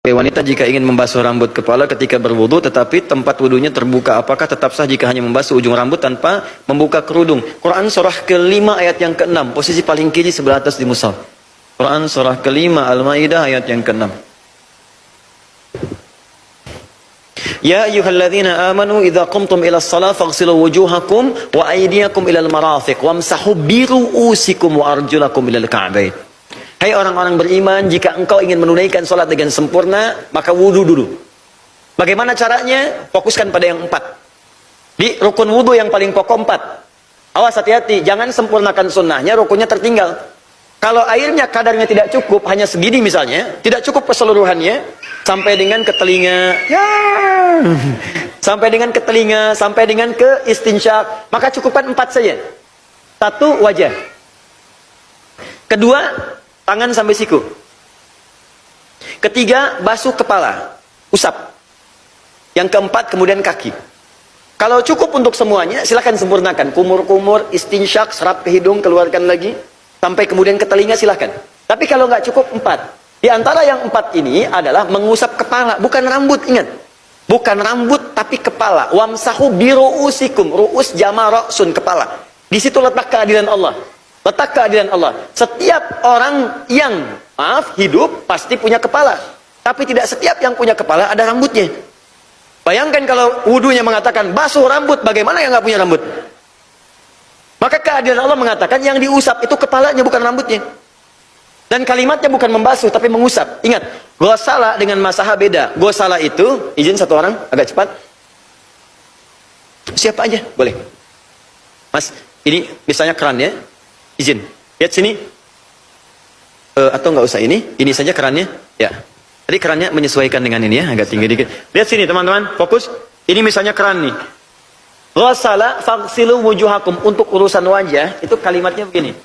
Wanita jika ingin membasuh rambut kepala ketika berwudu tetapi tempat wudunya terbuka, apakah tetap sah jika hanya membasuh ujung rambut tanpa membuka kerudung? Quran surah ke-5 ayat yang ke-6, posisi paling kiri sebelah atas di mushaf. Quran surah ke-5 Al-Maidah ayat yang ke-6. Ya ayyuhalladzina amanu idza qumtum ila shalah faghsilu wujuhakum wa aydiyakum ilal marafiq wamsahu bi ru'usikum wa arjulakum ilal ka'bain. Hai orang-orang beriman, jika engkau ingin menunaikan sholat dengan sempurna, maka wudu dulu. Bagaimana caranya? Fokuskan pada yang 4. Di rukun wudu yang paling pokok 4. Awas, hati-hati, jangan sempurnakan sunnahnya, rukunnya tertinggal. Kalau airnya kadarnya tidak cukup, hanya segini misalnya, tidak cukup keseluruhannya, sampai dengan ke telinga, sampai dengan ke telinga, sampai dengan ke istinsyak, maka cukupkan 4 saja. 1, wajah. Kedua, tangan sampai siku. Ketiga, basuh kepala, usap. Yang keempat, kemudian kaki. Kalau cukup untuk semuanya, silakan sempurnakan. Kumur-kumur, istinsyak, serap ke hidung, keluarkan lagi. Sampai kemudian ke telinga, silakan. Tapi kalau nggak cukup, 4. Di antara yang 4 ini adalah mengusap kepala, bukan rambut, ingat. Bukan rambut, tapi kepala. Wamsahu biru'usikum, ru'us jama ra'sun, kepala. Di situ letak keadilan Allah. Letak keadilan Allah. Setiap orang yang hidup pasti punya kepala. Tapi tidak setiap yang punya kepala ada rambutnya. Bayangkan kalau wudunya mengatakan basuh rambut, bagaimana yang nggak punya rambut? Maka keadilan Allah mengatakan yang diusap itu kepalanya, bukan rambutnya. Dan kalimatnya bukan membasuh tapi mengusap. Ingat, ghasala dengan masaha beda. Ghasala itu, izin satu orang agak cepat. Siapa aja boleh. Mas, ini misalnya kerannya. Izin, lihat sini. Atau nggak usah ini saja kerannya. Ya, tadi kerannya menyesuaikan dengan ini ya, agak tinggi dikit. Lihat sini teman-teman, fokus. Ini misalnya keran nih. Ghasala faghsilu wujuhakum, untuk urusan wajah itu kalimatnya begini.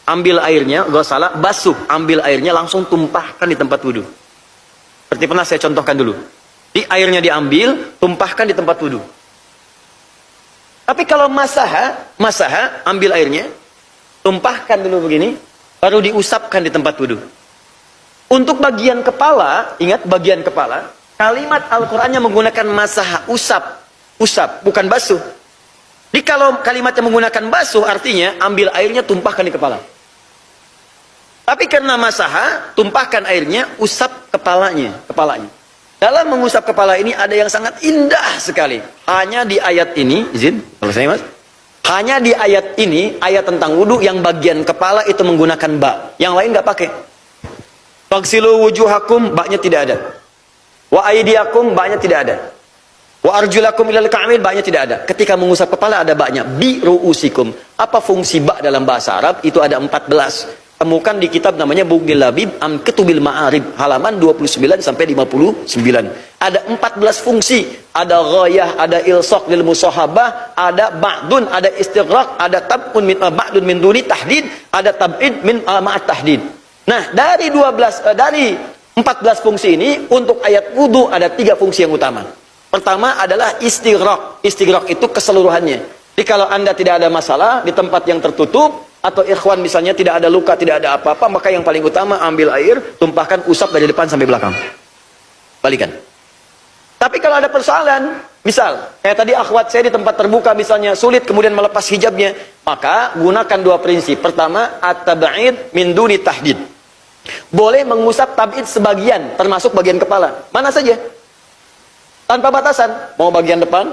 Ambil airnya, ghasala, basuh, ambil airnya langsung tumpahkan di tempat wudu. Seperti pernah saya contohkan dulu. Di airnya diambil, tumpahkan di tempat wudu. Tapi kalau masaha, ambil airnya, tumpahkan dulu begini, baru diusapkan di tempat wudu. Untuk bagian kepala, ingat bagian kepala, kalimat Al-Qur'annya menggunakan masaha, usap, bukan basuh. Jadi kalau kalimatnya menggunakan basuh, artinya ambil airnya tumpahkan di kepala. Tapi karena masaha, tumpahkan airnya, usap kepalanya. Dalam mengusap kepala ini ada yang sangat indah sekali. Hanya di ayat ini, izin, kalau saya mas, hanya di ayat ini, ayat tentang wudu yang bagian kepala itu menggunakan ba. Yang lain nggak pakai. Faghsilu wujuhakum, ba-nya tidak ada. Wa aydiyakum, ba-nya tidak ada. Wa arjulakum ilal ka'bain, ba-nya tidak ada. Ketika mengusap kepala ada ba-nya. Bi ru'usikum. Apa fungsi ba dalam bahasa Arab? Itu ada 14. Temukan di kitab namanya Bughnil Labib Am Kutubil Ma'arib, halaman 29 sampai 59. Ada 14 fungsi. Ada ghayah, ada ilsaq lil musahabah, ada ba'dun, ada istighraq, ada tab'un min ba'dun min duni tahdid, ada tab'id min ma'at tahdid. Nah, dari 14 fungsi ini untuk ayat wudu ada 3 fungsi yang utama. Pertama adalah istighraq. Istighraq itu keseluruhannya. Jadi kalau Anda tidak ada masalah di tempat yang tertutup, atau ikhwan misalnya tidak ada luka, tidak ada apa-apa, maka yang paling utama ambil air, tumpahkan, usap dari depan sampai belakang. Balikan. Tapi kalau ada persoalan, misal kayak tadi akhwat saya di tempat terbuka misalnya sulit kemudian melepas hijabnya, maka gunakan 2 prinsip. Pertama, at-tab'id min duni tahdid. Boleh mengusap tab'id sebagian, termasuk bagian kepala. Mana saja. Tanpa batasan, mau bagian depan,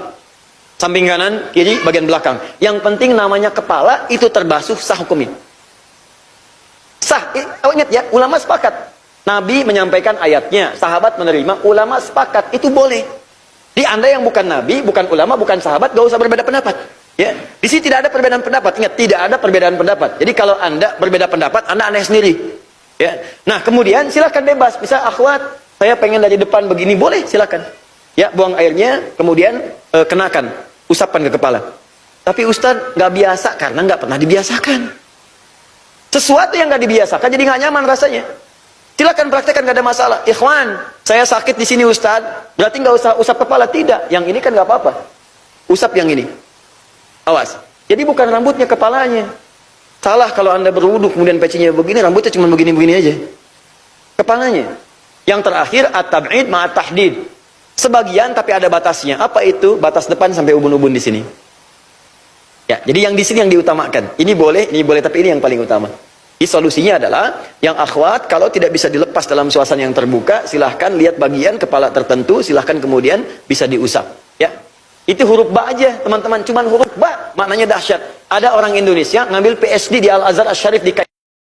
samping kanan, kiri, bagian belakang. Yang penting namanya kepala itu terbasuh, sah hukumnya. Sah. Ingat ya, ulama sepakat. Nabi menyampaikan ayatnya, sahabat menerima, ulama sepakat, itu boleh. Di Anda yang bukan Nabi, bukan ulama, bukan sahabat, gak usah berbeda pendapat. Ya, di sini tidak ada perbedaan pendapat. Ingat, tidak ada perbedaan pendapat. Jadi kalau Anda berbeda pendapat, Anda aneh sendiri. Ya. Nah, kemudian silakan bebas. Bisa akhwat, saya pengen dari depan begini, boleh, silakan. Ya, buang airnya, kemudian kenakan, usapkan ke kepala. Tapi Ustadz nggak biasa karena nggak pernah dibiasakan. Sesuatu yang nggak dibiasakan jadi nggak nyaman rasanya. Silakan praktekkan, nggak ada masalah. Ikhwan, saya sakit di sini Ustadz, berarti nggak usah usap kepala. Tidak, yang ini kan nggak apa-apa. Usap yang ini. Awas. Jadi bukan rambutnya, kepalanya. Salah kalau Anda berwudu kemudian pecinya begini, rambutnya cuma begini-begini aja. Kepalanya. Yang terakhir at-tab'id ma'at tahdid. Sebagian tapi ada batasnya. Apa itu? Batas depan sampai ubun-ubun di sini. Ya, jadi yang di sini yang diutamakan. Ini boleh, tapi ini yang paling utama. Jadi solusinya adalah yang akhwat kalau tidak bisa dilepas dalam suasana yang terbuka, silahkan lihat bagian kepala tertentu, silahkan kemudian bisa diusap. Ya, itu huruf ba aja teman-teman, cuman huruf ba maknanya dahsyat. Ada orang Indonesia ngambil PSD di Al Azhar Asy-Syarif di